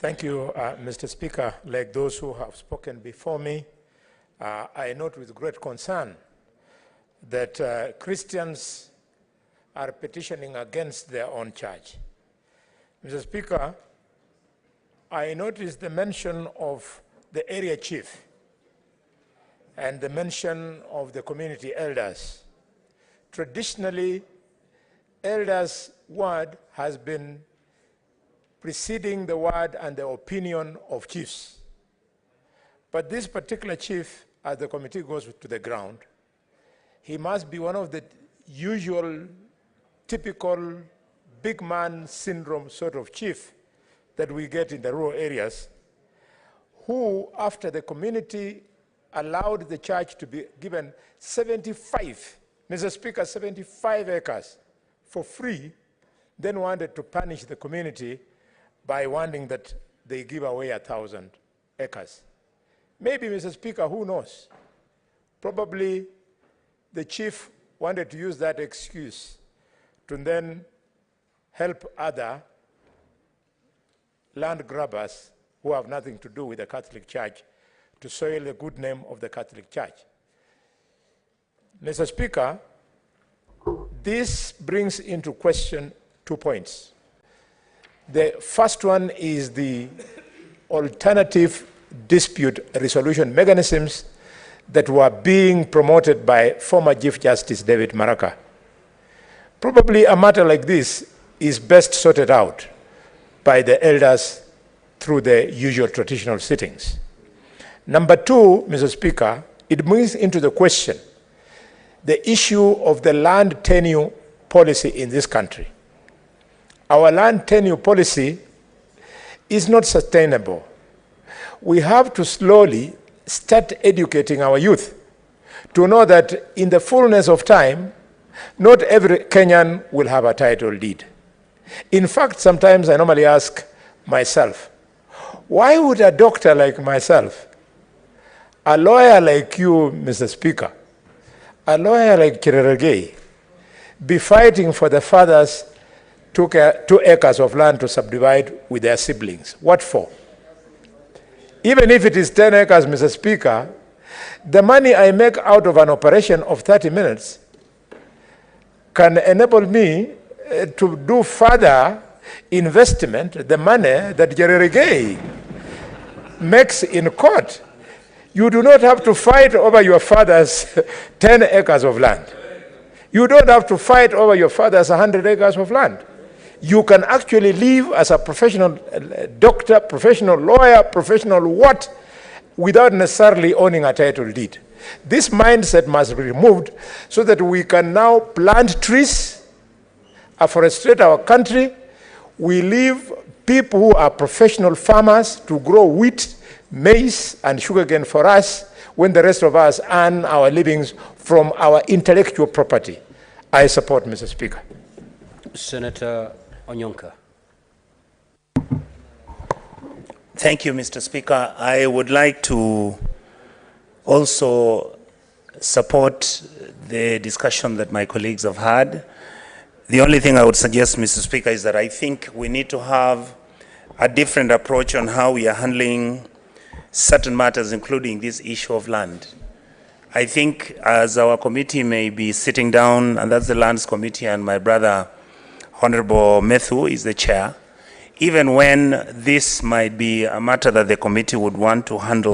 Thank you, Mr. Speaker. Like those who have spoken before me, I note with great concern that Christians are petitioning against their own church. Mr. Speaker, I noticed the mention of the area chief and the mention of the community elders. Traditionally, elders' word has been preceding the word and the opinion of chiefs. But this particular chief, as the committee goes to the ground, he must be one of the usual, typical big man syndrome sort of chief that we get in the rural areas, who, after the community allowed the church to be given 75, Mr. Speaker, 75 acres for free, then wanted to punish the community by wanting that they give away 1,000 acres. Maybe, Mr. Speaker, who knows? Probably the chief wanted to use that excuse to then help other land grabbers who have nothing to do with the Catholic Church to soil the good name of the Catholic Church. Mr. Speaker, this brings into question 2 points. The first one is the alternative dispute resolution mechanisms that were being promoted by former Chief Justice David Maraga. Probably a matter like this is best sorted out by the elders through the usual traditional sittings. Number two, Mr. Speaker, it brings into the question the issue of the land tenure policy in this country. Our land tenure policy is not sustainable. We have to slowly start educating our youth to know that in the fullness of time, not every Kenyan will have a title deed. In fact, sometimes I normally ask myself, why would a doctor like myself, a lawyer like you, Mr. Speaker, a lawyer like Cherargei, be fighting for the fathers 2 acres of land to subdivide with their siblings? What for? Even if it is 10 acres, Mr. Speaker, the money I make out of an operation of 30 minutes can enable me to do further investment, the money that Cherargei makes in court. You do not have to fight over your father's 10 acres of land. You don't have to fight over your father's 100 acres of land. You can actually live as a professional doctor, professional lawyer, professional what, without necessarily owning a title deed. This mindset must be removed so that we can now plant trees, afforestate our country. We leave people who are professional farmers to grow wheat, maize, and sugarcane for us, when the rest of us earn our livings from our intellectual property. I support, Mr. Speaker. Senator Onyonka. Thank you, Mr. Speaker. I would like to also support the discussion that my colleagues have had. The only thing I would suggest, Mr. Speaker, is that I think we need to have a different approach on how we are handling certain matters, including this issue of land. I think as our committee may be sitting down, and that's the Lands Committee, and my brother, Honorable Methu, is the chair, even when this might be a matter that the committee would want to handle